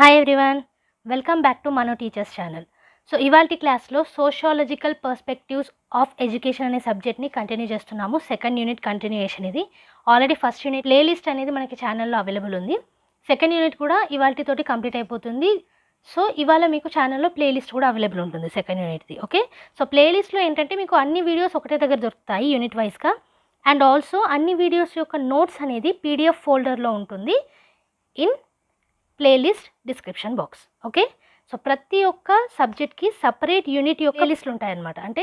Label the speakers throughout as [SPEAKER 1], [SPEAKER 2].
[SPEAKER 1] Hi everyone, welcome back to Mano teachers channel. So ఇవాల్టి క్లాస్లో sociological perspectives of education అనే సబ్జెక్ట్ని continue చేస్తున్నాము. సెకండ్ యూనిట్ కంటిన్యూయేషన్ ఇది. ఆల్రెడీ ఫస్ట్ యూనిట్ ప్లేలిస్ట్ అనేది మనకి ఛానల్లో అవైలబుల్ ఉంది. సెకండ్ యూనిట్ కూడా ఇవాల్టితోటి కంప్లీట్ అయిపోతుంది. సో ఇవాళ మీకు ఛానల్లో ప్లేలిస్ట్ కూడా అవైలబుల్ ఉంటుంది సెకండ్ యూనిట్ది. ఓకే, సో ప్లేలిస్ట్లో ఏంటంటే మీకు అన్ని వీడియోస్ ఒకటే దగ్గర దొరుకుతాయి యూనిట్ వైజ్గా. అండ్ ఆల్సో అన్ని వీడియోస్ యొక్క నోట్స్ అనేది పీడిఎఫ్ ఫోల్డర్లో ఉంటుంది in playlist description box. Okay, so ప్రతి ఒక్క సబ్జెక్ట్కి సపరేట్ యూనిట్ యొక్క లిస్టులు ఉంటాయన్నమాట. అంటే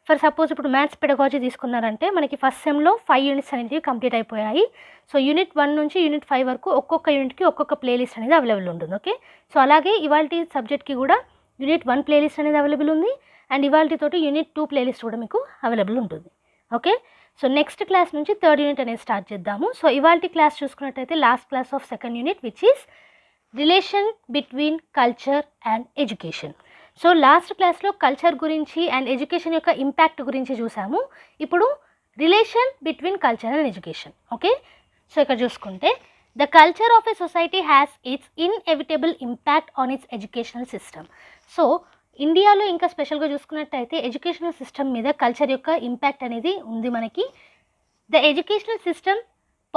[SPEAKER 1] ఫర్ సపోజ్ ఇప్పుడు మ్యాథ్స్ పెడగాలజీ తీసుకున్నారంటే మనకి ఫస్ట్ సెమ్లో 5 యూనిట్స్ అనేవి కంప్లీట్ అయిపోయాయి. సో యూనిట్ 1 నుంచి యూనిట్ 5 వరకు ఒక్కొక్క యూనిట్కి ఒక్కొక్క ప్లేలిస్ట్ అనేది అవైలబుల్ ఉంటుంది. ఓకే, సో అలాగే ఇవాల్టి సబ్జెక్ట్కి కూడా యూనిట్ 1 ప్లేలిస్ట్ అనేది అవైలబుల్ ఉంది. అండ్ ఇవాల్టితోటి యూనిట్ 2 ప్లేలిస్ట్ కూడా మీకు అవైలబుల్ ఉంటుంది. ఓకే, సో నెక్స్ట్ క్లాస్ నుంచి థర్డ్ యూనిట్ అనేది స్టార్ట్ చేద్దాము. సో ఇవాల్టి క్లాస్ చూసుకున్నట్టయితే last class of second unit which is relation between culture and education. So last క్లాస్లో కల్చర్ గురించి అండ్ ఎడ్యుకేషన్ యొక్క ఇంపాక్ట్ గురించి చూసాము. ఇప్పుడు relation between culture and education. Okay, so ఇక్కడ చూసుకుంటే the culture of a society has its inevitable impact on it's educational system. So ఇండియాలో ఇంకా స్పెషల్గా చూసుకున్నట్టయితే ఎడ్యుకేషనల్ సిస్టమ్ మీద కల్చర్ యొక్క ఇంపాక్ట్ అనేది ఉంది మనకి. The educational system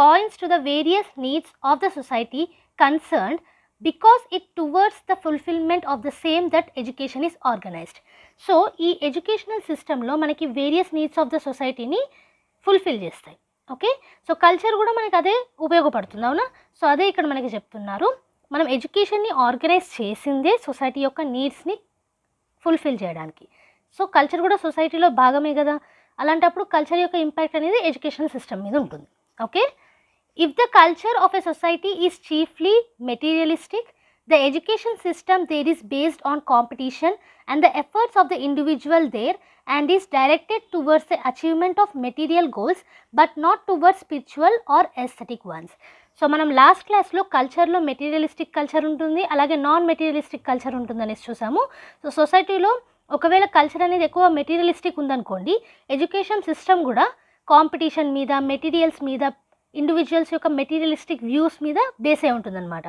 [SPEAKER 1] points to the various needs of the society concerned because it towards the fulfillment of the same that education is organized. So ఈ ఎడ్యుకేషనల్ సిస్టంలో మనకి వేరియస్ నీడ్స్ ఆఫ్ ద సొసైటీని fulfil చేస్తాయి. Okay, so culture కూడా మనకి అదే ఉపయోగపడుతుంది, అవునా? సో అదే ఇక్కడ మనకి చెప్తున్నారు, మనం ఎడ్యుకేషన్ని ఆర్గనైజ్ చేసిందే సొసైటీ యొక్క నీడ్స్ని ఫుల్ఫిల్ చేయడానికి. సో కల్చర్ కూడా సొసైటీలో భాగమే కదా, అలాంటప్పుడు కల్చర్ యొక్క ఇంపాక్ట్ అనేది ఎడ్యుకేషనల్ సిస్టమ్ మీద ఉంటుంది. Okay, if the culture of a society is chiefly materialistic, the education system there is based on competition and the efforts of the individual there and is directed towards the achievement of material goals but not towards spiritual or aesthetic ones. So మనం last క్లాస్లో కల్చర్లో materialistic culture ఉంటుంది, అలాగే non materialistic culture ఉంటుందనేసి చూసాము. So సొసైటీలో ఒకవేళ culture అనేది ఎక్కువ మెటీరియలిస్టిక్ ఉందనుకోండి, ఎడ్యుకేషన్ సిస్టమ్ కూడా కాంపిటీషన్ మీద, మెటీరియల్స్ మీద, ఇండివిజువల్స్ యొక్క మెటీరియలిస్టిక్ వ్యూస్ మీద బేస్ అయి ఉంటుందన్నమాట.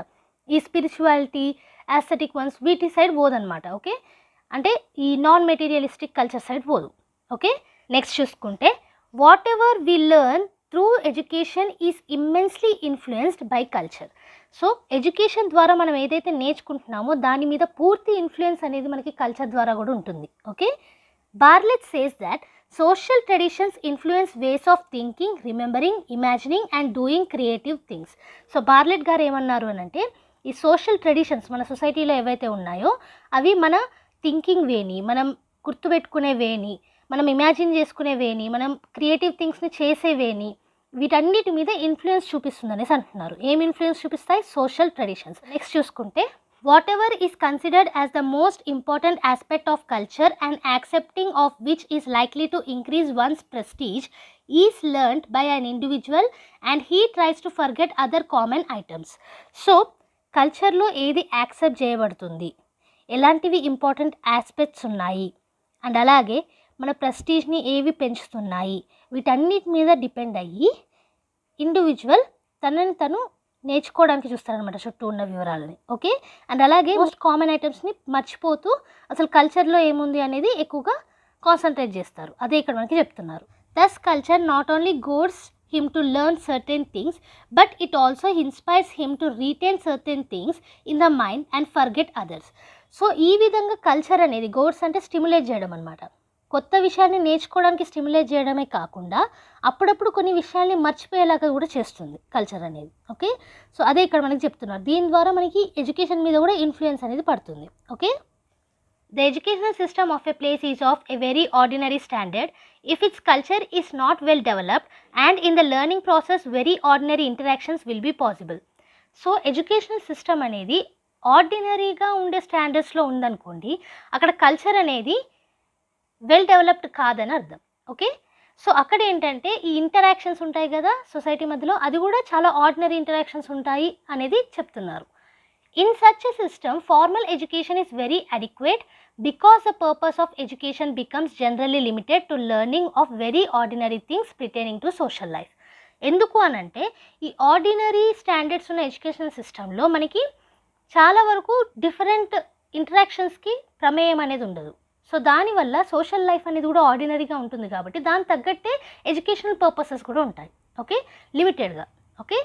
[SPEAKER 1] ఈ స్పిరిచువాలిటీ, యాస్థెటిక్ వన్స్ వీటి సైడ్ పోదన్నమాట. ఓకే, అంటే ఈ నాన్ మెటీరియలిస్టిక్ కల్చర్ సైడ్ పోదు. ఓకే, నెక్స్ట్ చూసుకుంటే whatever we learn through education is immensely influenced by culture. So education ద్వారా మనం ఏదైతే నేర్చుకుంటున్నామో దాని మీద పూర్తి ఇన్ఫ్లుయెన్స్ అనేది మనకి కల్చర్ ద్వారా కూడా ఉంటుంది. Okay, Bartlett says that social traditions influence ways of thinking, remembering, imagining and doing creative things. So Bartlett గారు ఏమన్నారు అని అంటే, ఈ సోషల్ ట్రెడిషన్స్ మన సొసైటీలో ఏవైతే ఉన్నాయో అవి మన థింకింగ్ వేని, మనం గుర్తుపెట్టుకునే వేని, మనం ఇమాజిన్ చేసుకునే వేని, మనం క్రియేటివ్ థింగ్స్ని చేసే వేని, వీటన్నిటి మీద ఇన్ఫ్లుయెన్స్ చూపిస్తుంది అనేసి అంటున్నారు. ఏం ఇన్ఫ్లుయెన్స్ చూపిస్తాయి? Social traditions. నెక్స్ట్ చూసుకుంటే whatever is considered as the most important aspect of culture and accepting of which is likely to increase one's prestige is learnt by an individual and he tries to forget other common items. So కల్చర్లో ఏది accept చేయబడుతుంది, ఎలాంటివి important aspects ఉన్నాయి, and అలాగే మన ప్రెస్టీజ్ని ఏవి పెంచుతున్నాయి, వీటన్నిటి మీద డిపెండ్ అయ్యి ఇండివిజువల్ తనని తను నేర్చుకోవడానికి చూస్తారనమాట చుట్టూ ఉన్న వివరాలని. ఓకే, అండ్ అలాగే మోస్ట్ కామన్ ఐటమ్స్ని మర్చిపోతూ అసలు కల్చర్లో ఏముంది అనేది ఎక్కువగా కాన్సన్ట్రేట్ చేస్తారు. అదే ఇక్కడ మనకి చెప్తున్నారు. Thus culture not only goads him to learn certain things but it also inspires him to retain certain things in the mind and forget others. So ఈ విధంగా కల్చర్ అనేది, గోడ్స్ అంటే స్టిమ్యులేట్ చేయడం అనమాట, కొత్త విషయాన్ని నేర్చుకోవడానికి స్టిమ్యులేట్ చేయడమే కాకుండా అప్పుడప్పుడు కొన్ని విషయాల్ని మర్చిపోయేలాగా కూడా చేస్తుంది కల్చర్ అనేది. ఓకే, సో అదే ఇక్కడ మనకి చెప్తున్నారు, దీని ద్వారా మనకి ఎడ్యుకేషన్ మీద కూడా ఇన్ఫ్లుయెన్స్ అనేది పడుతుంది. Okay, the educational system of a place is of a very ordinary standard if its culture is not well developed and in the learning process very ordinary interactions will be possible. So educational system అనేది ఆర్డినరీగా ఉండే స్టాండర్డ్స్లో ఉందనుకోండి, అక్కడ culture అనేది well developed కాదని అర్థం. Okay, so అక్కడ ఏంటంటే ఈ ఇంటరాక్షన్స్ ఉంటాయి కదా సొసైటీ మధ్యలో, అది కూడా చాలా ఆర్డినరీ ఇంటరాక్షన్స్ ఉంటాయి అనేది చెప్తున్నారు. In such a system formal education is very adequate because the purpose of education becomes generally limited to learning of very ordinary things pertaining to social life. ఎందుకు అనంటే ఈ ఆర్డినరీ స్టాండర్డ్స్ ఉన్న educational సిస్టంలో మనకి చాలా వరకు డిఫరెంట్ ఇంటరాక్షన్స్కి ప్రమేయం అనేది ఉండదు. సో దానివల్ల సోషల్ లైఫ్ అనేది కూడా ఆర్డినరీగా ఉంటుంది కాబట్టి దానికి తగ్గట్టే ఎడ్యుకేషనల్ పర్పసెస్ కూడా ఉంటాయి. ఓకే, లిమిటెడ్గా. Okay,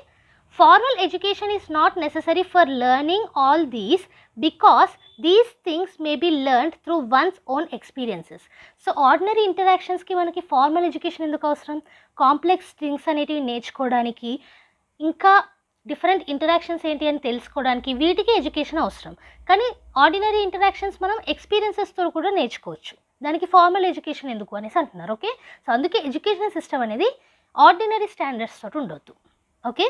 [SPEAKER 1] formal education is not necessary for learning all these because these things may be learned through one's own experiences. So ordinary ఇంటరాక్షన్స్కి మనకి ఫార్మల్ ఎడ్యుకేషన్ ఎందుకు అవసరం? కాంప్లెక్స్ థింగ్స్ అనేటివి నేర్చుకోవడానికి, ఇంకా డిఫరెంట్ ఇంటరాక్షన్స్ ఏంటి అని తెలుసుకోవడానికి వీటికి ఎడ్యుకేషన్ అవసరం. కానీ ఆర్డినరీ ఇంటరాక్షన్స్ మనం ఎక్స్పీరియన్సెస్తో కూడా నేర్చుకోవచ్చు. దానికి ఫార్మల్ ఎడ్యుకేషన్ ఎందుకు అనేసి అంటున్నారు. ఓకే, సో అందుకే ఎడ్యుకేషన్ సిస్టమ్ అనేది ఆర్డినరీ స్టాండర్డ్స్ తోటి ఉండొద్దు. Okay,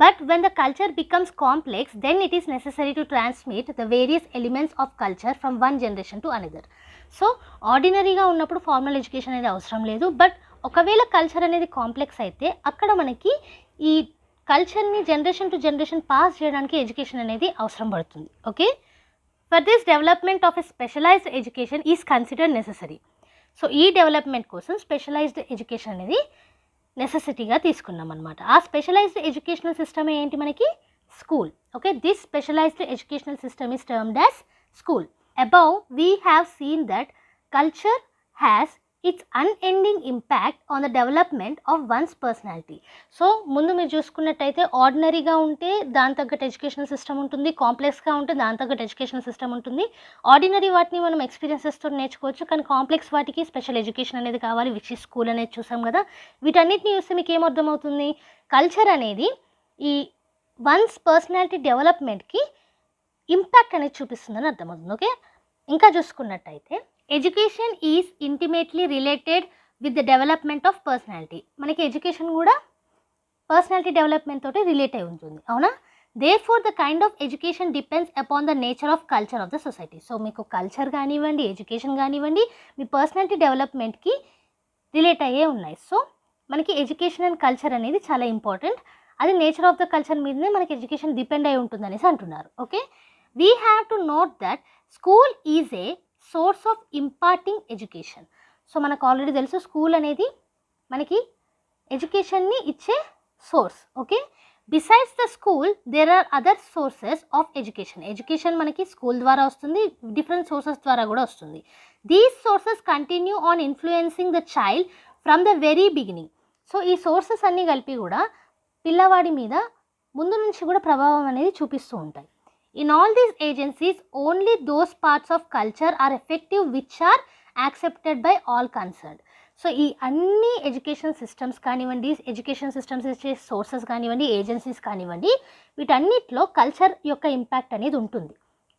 [SPEAKER 1] but when the culture becomes complex then it is necessary to transmit the various elements of culture from one generation to another. So ఆర్డినరీగా ఉన్నప్పుడు formal education అనేది అవసరం లేదు. But ఒకవేళ culture అనేది కాంప్లెక్స్ అయితే అక్కడ మనకి ఈ కల్చర్ని జనరేషన్ టు జనరేషన్ పాస్ చేయడానికి ఎడ్యుకేషన్ అనేది అవసరం పడుతుంది. Okay, for this development of a specialized education is considered necessary. So ఈ డెవలప్మెంట్ కోసం స్పెషలైజ్డ్ ఎడ్యుకేషన్ అనేది నెసెసిటీగా తీసుకున్నాం అనమాట. ఆ స్పెషలైజ్డ్ ఎడ్యుకేషనల్ సిస్టమ్ ఏంటి? మనకి school. Okay, this specialized educational system is termed as school. Above we have seen that culture has its unending impact on the development of ones personality. So ముందు మీరు చూసుకున్నట్టయితే ఆర్డినరీగా ఉంటే దాని తగ్గట్టు ఎడ్యుకేషనల్ సిస్టమ్ ఉంటుంది, కాంప్లెక్స్గా ఉంటే దాని తగ్గట్టు ఎడ్యుకేషనల్ సిస్టమ్ ఉంటుంది. ఆర్డినరీ వాటిని మనం ఎక్స్పీరియన్సెస్తో నేర్చుకోవచ్చు, కానీ కాంప్లెక్స్ వాటికి స్పెషల్ ఎడ్యుకేషన్ అనేది కావాలి, విచ్ ఈ స్కూల్ అనేది చూసాం కదా. వీటన్నిటిని చూస్తే మీకు ఏమర్థమవుతుంది? కల్చర్ అనేది ఈ వన్స్ పర్సనాలిటీ డెవలప్మెంట్కి ఇంపాక్ట్ అనేది చూపిస్తుందని అర్థమవుతుంది. ఓకే, ఇంకా చూసుకున్నట్టయితే education is intimately related with the development of personality. మనకి ఎడ్యుకేషన్ కూడా పర్సనాలిటీ డెవలప్మెంట్ తోటి రిలేట్ అయి ఉంటుంది, అవునా? Therefore the kind of education depends upon the nature of culture of the society. So మీకు కల్చర్ కానివ్వండి, ఎడ్యుకేషన్ కానివ్వండి, మీ పర్సనాలిటీ డెవలప్మెంట్కి రిలేట్ అయ్యే ఉన్నాయి. సో మనకి ఎడ్యుకేషన్ అండ్ కల్చర్ అనేది చాలా ఇంపార్టెంట్. అది నేచర్ ఆఫ్ ద కల్చర్ మీదనే మనకి ఎడ్యుకేషన్ డిపెండ్ అయి ఉంటుంది అనేసి అంటున్నారు. Okay, we have to note that school is a source of imparting education. So మనకు ఆల్రెడీ తెలుసు స్కూల్ అనేది మనకి ఎడ్యుకేషన్ని ఇచ్చే source. Okay, besides the school there are other sources of education. Education మనకి స్కూల్ ద్వారా వస్తుంది, డిఫరెంట్ సోర్సెస్ ద్వారా కూడా వస్తుంది. These sources continue on influencing the child from the very beginning. So ఈ సోర్సెస్ అన్నీ కలిపి కూడా పిల్లవాడి మీద ముందు నుంచి కూడా ప్రభావం అనేది చూపిస్తూ ఉంటాయి. In all these agencies, only those parts of culture are effective which are accepted by all concerned. So ఈ అన్ని ఎడ్యుకేషన్ సిస్టమ్స్ కానివ్వండి, ఎడ్యుకేషన్ సిస్టమ్స్ ఇచ్చే సోర్సెస్ కానివ్వండి, ఏజెన్సీస్ కానివ్వండి, వీటన్నిటిలో కల్చర్ యొక్క ఇంపాక్ట్ అనేది ఉంటుంది.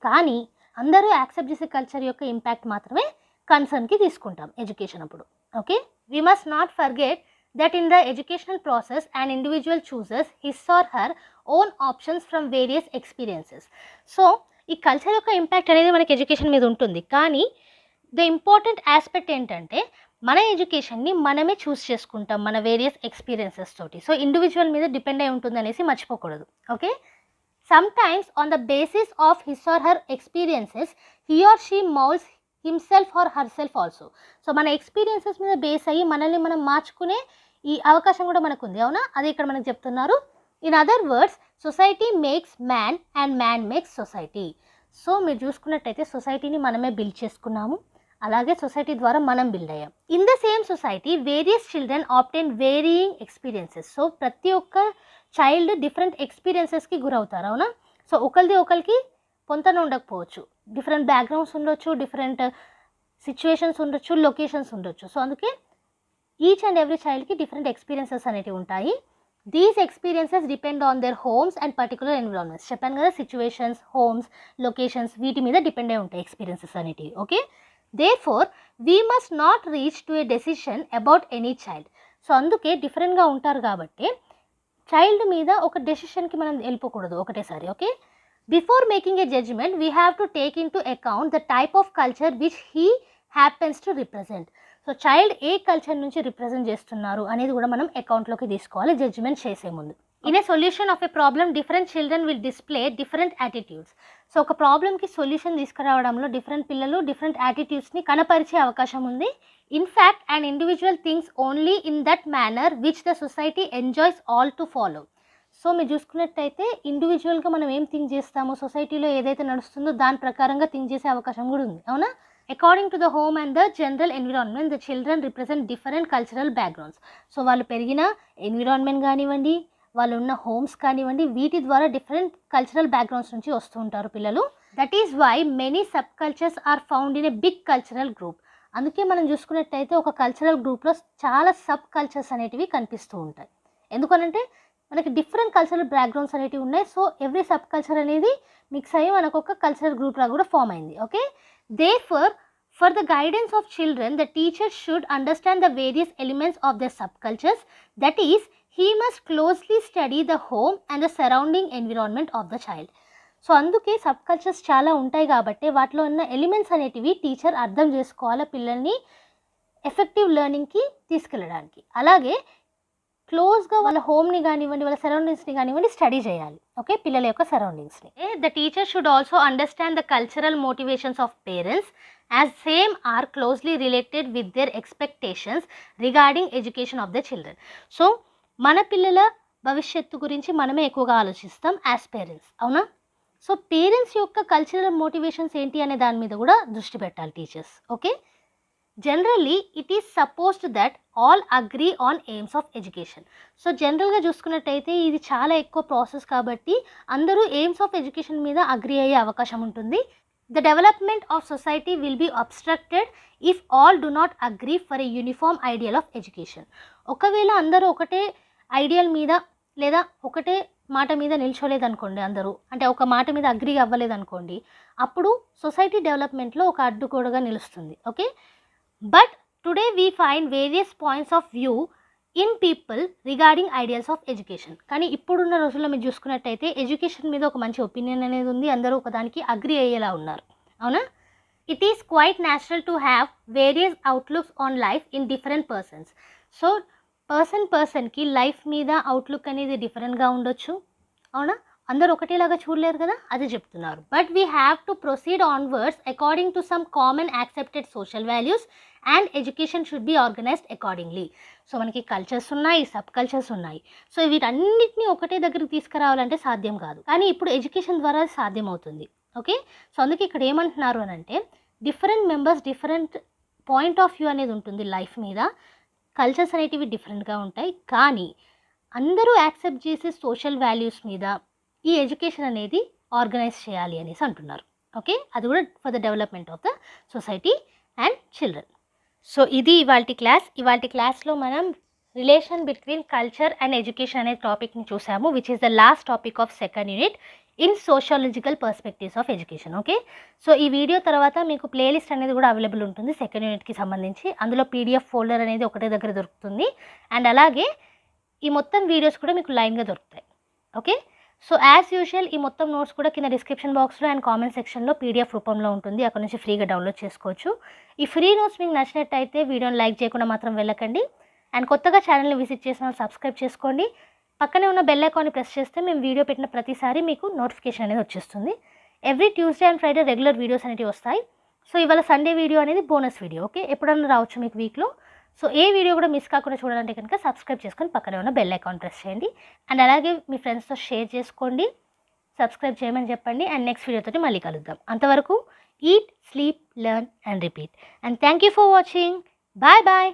[SPEAKER 1] కానీ అందరూ యాక్సెప్ట్ చేసే కల్చర్ యొక్క ఇంపాక్ట్ మాత్రమే కన్సర్న్కి తీసుకుంటాం ఎడ్యుకేషన్ అప్పుడు. Okay, we must not forget that in the educational process an individual chooses his or her own options from various experiences. So ఈ కల్చర్ యొక్క ఇంపాక్ట్ అనేది మనకి ఎడ్యుకేషన్ మీద ఉంటుంది, కానీ ద ఇంపార్టెంట్ ఆస్పెక్ట్ ఏంటంటే మన ఎడ్యుకేషన్ని మనమే చూస్ చేసుకుంటాం మన వేరియస్ ఎక్స్పీరియన్సెస్ తోటి. సో ఇండివిజువల్ మీద డిపెండ్ అయి ఉంటుంది అనేసి మర్చిపోకూడదు. Okay, sometimes on the basis of his or her experiences he or she moulds himself or her self also. So మన ఎక్స్పీరియన్సెస్ మీద బేస్ అయ్యి మనల్ని మనం మార్చుకునే ఈ అవకాశం కూడా మనకు ఉంది, అవునా? అది ఇక్కడ మనకు చెప్తున్నారు. In other words, society makes man and man makes society. So మీరు చూసుకున్నట్టయితే సొసైటీని మనమే బిల్డ్ చేసుకున్నాము, అలాగే సొసైటీ ద్వారా మనం బిల్డ్ అయ్యాం. In the same society various children obtain varying experiences. So ప్రతి ఒక్క చైల్డ్ డిఫరెంట్ ఎక్స్పీరియన్సెస్కి గురవుతారు, అవునా? సో ఒకరికి పొంతన ఉండకపోవచ్చు, డిఫరెంట్ బ్యాక్గ్రౌండ్స్ ఉండొచ్చు, డిఫరెంట్ సిచ్యువేషన్స్ ఉండొచ్చు, లొకేషన్స్ ఉండొచ్చు. సో అందుకే ఈచ్ అండ్ ఎవ్రీ చైల్డ్కి డిఫరెంట్ ఎక్స్పీరియన్సెస్ అనేవి ఉంటాయి. These experiences depend on their homes and particular environments. చెప్పాను కదా, సిచ్యువేషన్స్, హోమ్స్, లొకేషన్స్ వీటి మీద డిపెండ్ అయి ఉంటాయి ఎక్స్పీరియన్సెస్ అనేవి. Okay, therefore we must not reach to A decision about any child. So అందుకే డిఫరెంట్గా ఉంటారు కాబట్టి చైల్డ్ మీద ఒక డెసిషన్కి మనం వెళ్ళిపోకూడదు ఒకటేసారి. Okay, before making a judgement we have to take into account the type of culture which he happens to represent. So child ఏ కల్చర్ నుంచి రిప్రజెంట్ చేస్తున్నారు అనేది కూడా మనం అకౌంట్లోకి తీసుకోవాలి జడ్జ్మెంట్ చేసే ముందు. In a solution of a problem different children will display different attitudes. So ఒక ప్రాబ్లమ్కి సొల్యూషన్ తీసుకురావడంలో డిఫరెంట్ పిల్లలు డిఫరెంట్ యాటిట్యూడ్స్ని కనపరిచే అవకాశం ఉంది. In fact and individual things only in that manner which the society enjoys all to follow. So మీరు చూసుకున్నట్టయితే ఇండివిజువల్గా మనం ఏం థింక్ చేస్తామో, సొసైటీలో ఏదైతే నడుస్తుందో దాని ప్రకారంగా థింక్ చేసే అవకాశం కూడా ఉంది, అవునా? According to the home and the general environment the children represent different cultural backgrounds. So వాళ్ళు పెరిగిన ఎన్విరాన్మెంట్ కానివ్వండి, వాళ్ళు ఉన్న హోమ్స్ కానివ్వండి, వీటి ద్వారా డిఫరెంట్ కల్చరల్ బ్యాక్గ్రౌండ్స్ నుంచి వస్తూ ఉంటారు పిల్లలు. That is why many sub cultures are found in a big cultural group. అందుకే మనం చూసుకున్నట్టయితే ఒక కల్చరల్ గ్రూప్లో చాలా సబ్ కల్చర్స్ అనేటివి కనిపిస్తూ ఉంటాయి. ఎందుకనంటే మనకి డిఫరెంట్ కల్చరల్ బ్యాక్గ్రౌండ్స్ అనేటివి ఉన్నాయి. సో ఎవ్రీ సబ్ కల్చర్ అనేది మిక్స్ అయ్యి మనకు ఒక కల్చరల్ గ్రూప్ లాగా కూడా ఫామ్ అయింది. Okay, therefore for the guidance of children the teacher should understand the various elements of their subcultures. That is, he must closely study the home and the surrounding environment of the child. So అందుకే sub cultures చాలా ఉంటాయి కాబట్టి వాటిలో ఉన్న elements అనేటివి teacher అర్థం చేసుకోవాలి పిల్లల్ని ఎఫెక్టివ్ లెర్నింగ్కి తీసుకెళ్ళడానికి. అలాగే క్లోజ్గా వాళ్ళ హోమ్ని కానివ్వండి, వాళ్ళ సరౌండింగ్స్ని కానివ్వండి స్టడీ చేయాలి. ఓకే, పిల్లల యొక్క సరౌండింగ్స్ని. The teacher should also understand the cultural motivations of parents as same are closely related with their expectations regarding education of the children. So మన పిల్లల భవిష్యత్తు గురించి మనమే ఎక్కువగా ఆలోచిస్తాం యాజ్ పేరెంట్స్, అవునా? సో పేరెంట్స్ యొక్క కల్చరల్ మోటివేషన్స్ ఏంటి అనే దాని మీద కూడా దృష్టి పెట్టాలి teachers. Okay, generally it is supposed that all agree on aims of education. So జనరల్గా చూసుకున్నట్టయితే ఇది చాలా ఎక్కువ ప్రాసెస్ కాబట్టి అందరూ ఎయిమ్స్ ఆఫ్ ఎడ్యుకేషన్ మీద అగ్రీ అయ్యే అవకాశం ఉంటుంది. The development of society will be obstructed if all do not agree for a uniform ideal of education. ఒకవేళ అందరూ ఒకటే ఐడియల్ మీద లేదా ఒకటే మాట మీద నిల్చోలేదనుకోండి, అందరూ అంటే ఒక మాట మీద అగ్రీ అవ్వలేదనుకోండి, అప్పుడు సొసైటీ డెవలప్మెంట్లో ఒక అడ్డుగోడగా నిలుస్తుంది. Okay, but today we find various points of view in people regarding ideals of education. కానీ ఇప్పుడున్న రోజుల్లో మీరు చూసుకున్నట్టయితే ఎడ్యుకేషన్ మీద ఒక మంచి ఒపీనియన్ అనేది ఉంది, అందరూ ఒకదానికి అగ్రీ అయ్యేలా ఉన్నారు, అవునా? It is quite natural to have various outlooks on life in different persons. So పర్సన్కి లైఫ్ మీద అవుట్లుక్ అనేది డిఫరెంట్గా ఉండొచ్చు, అవునా? అందరూ ఒకటేలాగా చూడలేరు కదా, అది చెప్తున్నారు. But we have to proceed onwards according to some common accepted social values and education should be organised accordingly. So మనకి కల్చర్స్ ఉన్నాయి, సబ్ కల్చర్స్ ఉన్నాయి. సో వీటన్నిటిని ఒకటే దగ్గరికి తీసుకురావాలంటే సాధ్యం కాదు, కానీ ఇప్పుడు ఎడ్యుకేషన్ ద్వారా సాధ్యం అవుతుంది. ఓకే, సో అందుకే ఇక్కడ ఏమంటున్నారు అని అంటే different members different point of view అనేది ఉంటుంది లైఫ్ మీద. కల్చర్స్ అనేటివి డిఫరెంట్గా ఉంటాయి, కానీ అందరూ యాక్సెప్ట్ చేసే సోషల్ వాల్యూస్ మీద ఈ ఎడ్యుకేషన్ అనేది ఆర్గనైజ్ చేయాలి అనేసి అంటున్నారు. ఓకే, అది కూడా for the development of the society and children. So ఇది ఇవాల్టి క్లాస్లో మనం relation between culture and education అనే టాపిక్ని చూసాము, which is the last topic of second unit in sociological perspectives of education. Okay, so ఈ వీడియో తర్వాత మీకు ప్లేలిస్ట్ అనేది కూడా అవైలబుల్ ఉంటుంది సెకండ్ యూనిట్కి సంబంధించి. అందులో పీడిఎఫ్ ఫోల్డర్ అనేది ఒకటే దగ్గర దొరుకుతుంది, అండ్ అలాగే ఈ మొత్తం వీడియోస్ కూడా మీకు లైన్గా దొరుకుతాయి. ఓకే, సో యాజ్ యూజువల్ ఈ మొత్తం నోట్స్ కూడా కింద డిస్క్రిప్షన్ బాక్స్లో అండ్ కామెంట్ సెక్షన్లో పీడిఎఫ్ రూపంలో ఉంటుంది, అక్కడ నుంచి ఫ్రీగా డౌన్లోడ్ చేసుకోవచ్చు. ఈ ఫ్రీ నోట్స్ మీకు నచ్చినట్టయితే వీడియోని లైక్ చేయకుండా మాత్రం వెళ్ళకండి, అండ్ కొత్తగా ఛానల్ని విజిట్ చేసిన వాళ్ళు సబ్స్క్రైబ్ చేసుకోండి. పక్కనే ఉన్న బెల్ ఐకాన్ని ప్రెస్ చేస్తే మేము వీడియో పెట్టిన ప్రతిసారి మీకు నోటిఫికేషన్ అనేది వచ్చేస్తుంది. Every Tuesday and Friday regular videos అనేవి వస్తాయి. సో ఇవాళ సండే వీడియో అనేది బోనస్ వీడియో. ఓకే, ఎప్పుడన్నా రావచ్చు మీకు వీక్లో. సో ఏ వీడియో కూడా మిస్ కాకుండా చూడాలంటే కనుక సబ్స్క్రైబ్ చేసుకొని పక్కనే ఉన్న బెల్ ఐకాన్ ప్రెస్ చేయండి, అండ్ అలాగే మీ ఫ్రెండ్స్తో షేర్ చేసుకోండి, సబ్స్క్రైబ్ చేయమని చెప్పండి. అండ్ నెక్స్ట్ వీడియోతో మళ్ళీ కలుద్దాం. అంతవరకు eat, sleep, learn and repeat. And thank you for watching. Bye bye.